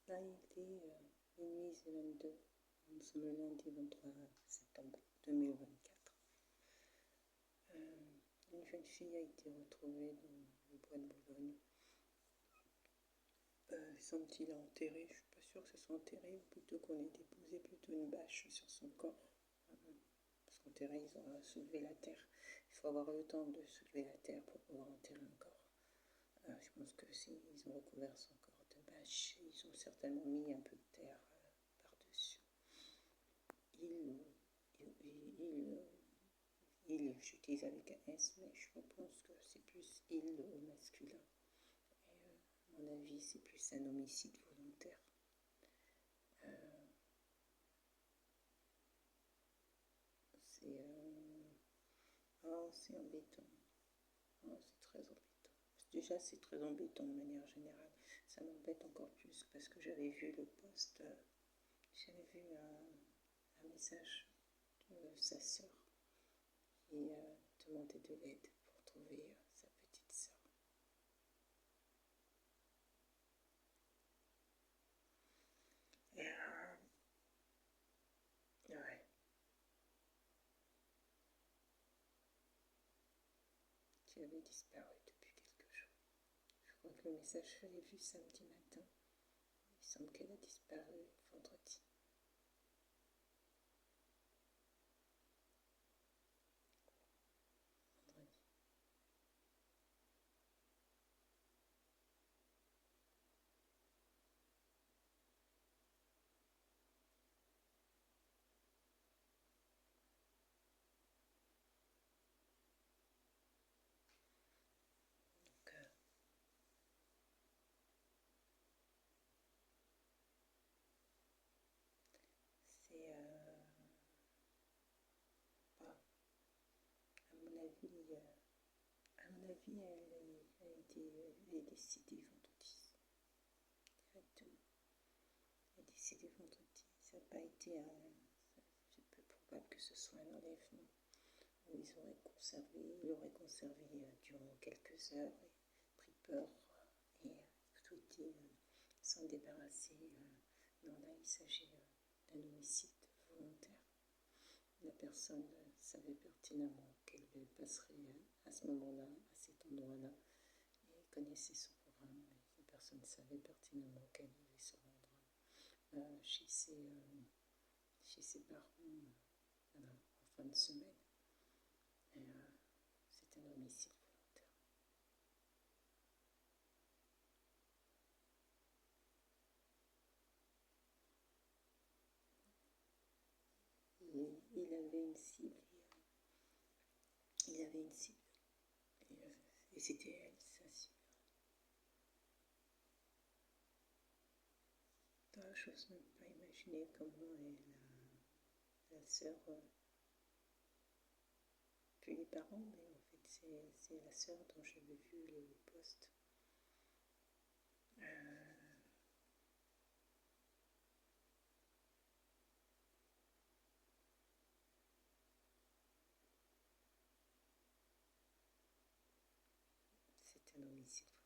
Là, il est minuit 22. Nous sommes le lundi 23 septembre 2024. Une jeune fille a été retrouvée dans le bois de Boulogne. Semble-t-il enterrée. Je ne suis pas sûre que ce soit enterré, ou plutôt qu'on ait déposé plutôt une bâche sur son corps. Parce qu'enterré, ils ont soulevé la terre. Il faut avoir le temps de soulever la terre pour pouvoir enterrer un corps. Je pense que s'ils ont recouvert son corps de bâche, ils ont certainement mis un peu de terre par-dessus. J'utilise avec un S, mais je pense que c'est plus il au masculin. Et à mon avis, c'est plus un homicide volontaire. C'est embêtant. C'est très embêtant. Déjà, c'est très embêtant de manière générale. Ça m'embête encore plus parce que j'avais vu le post, j'avais vu un message de sa sœur qui demandait de l'aide pour trouver sa petite sœur. Ouais. Qui avait disparu depuis quelques jours. Je crois que le message, je l'ai vu samedi matin. Il semble qu'elle a disparu vendredi. Donc, c'est à mon avis, elle est décédée vendredi. Directement. Elle est décédée vendredi. Ça n'a pas été c'est peu probable que ce soit un enlèvement. Où ils l'auraient conservé durant quelques heures et pris peur et souhaité s'en débarrasser. Non, là, il s'agit d'un homicide volontaire. La personne savait pertinemment qu'elle passerait à ce moment-là, à cet endroit-là, et connaissait son programme. La personne savait pertinemment qu'elle devait se rendre chez ses parents en fin de semaine. Et c'est un homicide volontaire. Il avait une cible. Et c'était elle, sa cible. Je n'ose même pas imaginer comment la sœur, puis les parents, mais en fait c'est la sœur dont j'avais vu le post. C'est un homicide volontaire.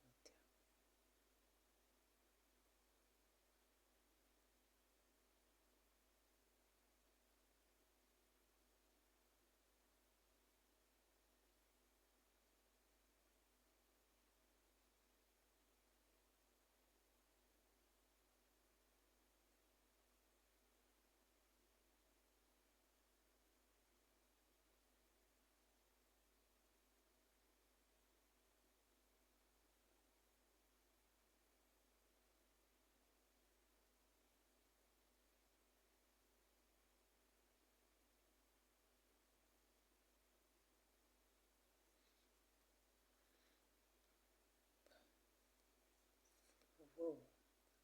Wow.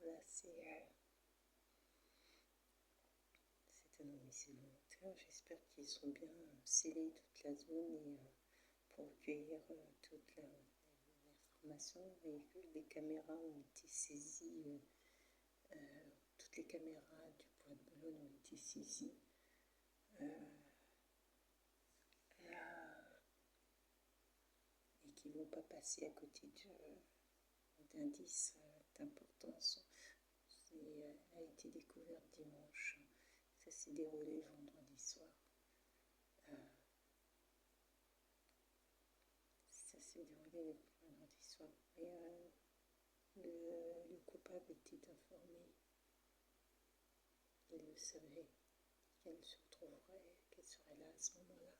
Là, c'est un homicide volontaire. J'espère qu'ils sont bien scellés toute la zone et pour recueillir toute l'information. Les caméras ont été saisies. Toutes les caméras du bois de Boulogne ont été saisies. Et qui ne vont pas passer à côté d'indices d'importance. dimanche. Ça s'est déroulé vendredi soir. Ça s'est déroulé vendredi soir. Et le coupable était informé. Il le savait qu'elle se retrouverait, qu'elle serait là à ce moment-là.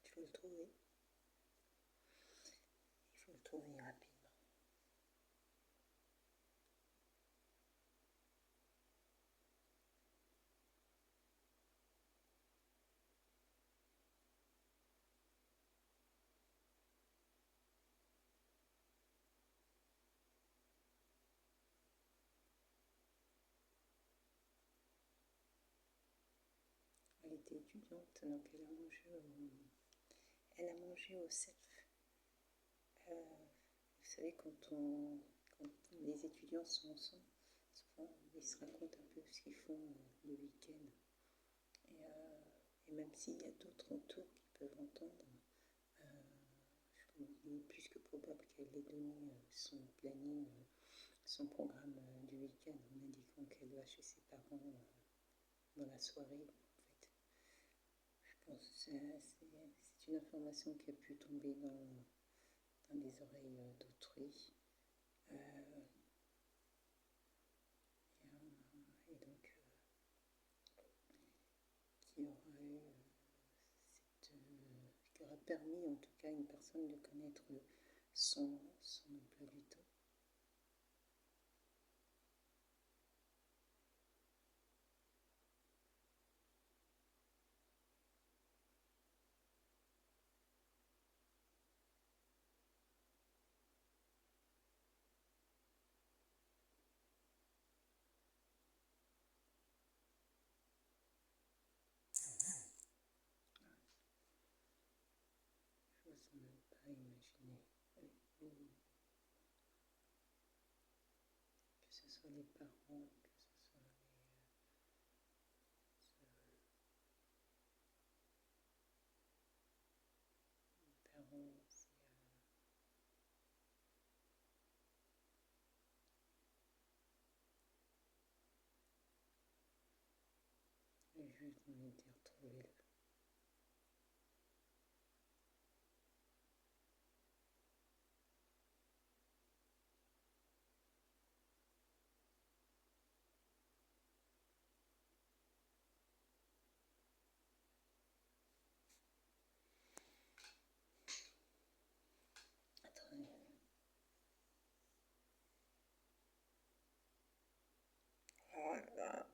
Il faut le trouver. Il faut le trouver rapidement. Elle était étudiante, donc elle a mangé au self. Vous savez, quand les étudiants sont ensemble, souvent ils se racontent un peu ce qu'ils font le week-end. Et même s'il y a d'autres autour qui peuvent entendre, il est plus que probable qu'elle ait donné son planning, son programme du week-end en indiquant qu'elle va chez ses parents dans la soirée. En fait, je pense que c'est une information qui a pu tomber dans les oreilles d'autrui. Et donc, qui aura permis en tout cas à une personne de connaître son emploi du temps. Je n'ose même pas imaginer que ce soit les parents, que ce soit les parents, les juges ont été retrouvés là. Attendez. Oh là là.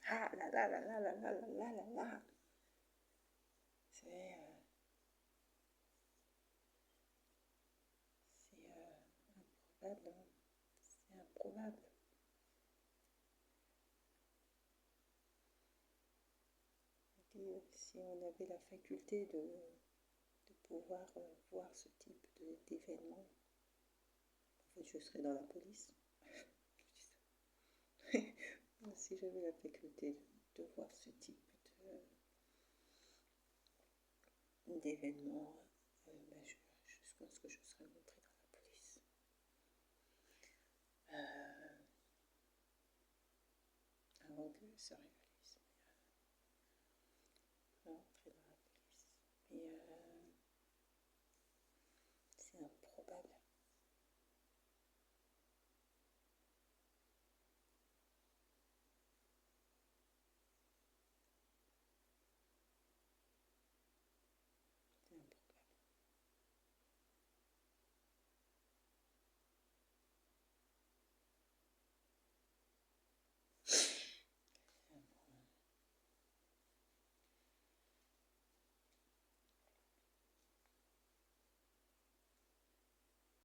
Ah là là là là là là là là là là. C'est improbable, hein. C'est improbable. Et si on avait la faculté de pouvoir voir ce type d'événement, en fait, je serais dans la police. Si j'avais la faculté de voir ce type d'événement, ben je pense que je serais montrée dans la police. Avant que ça arrive.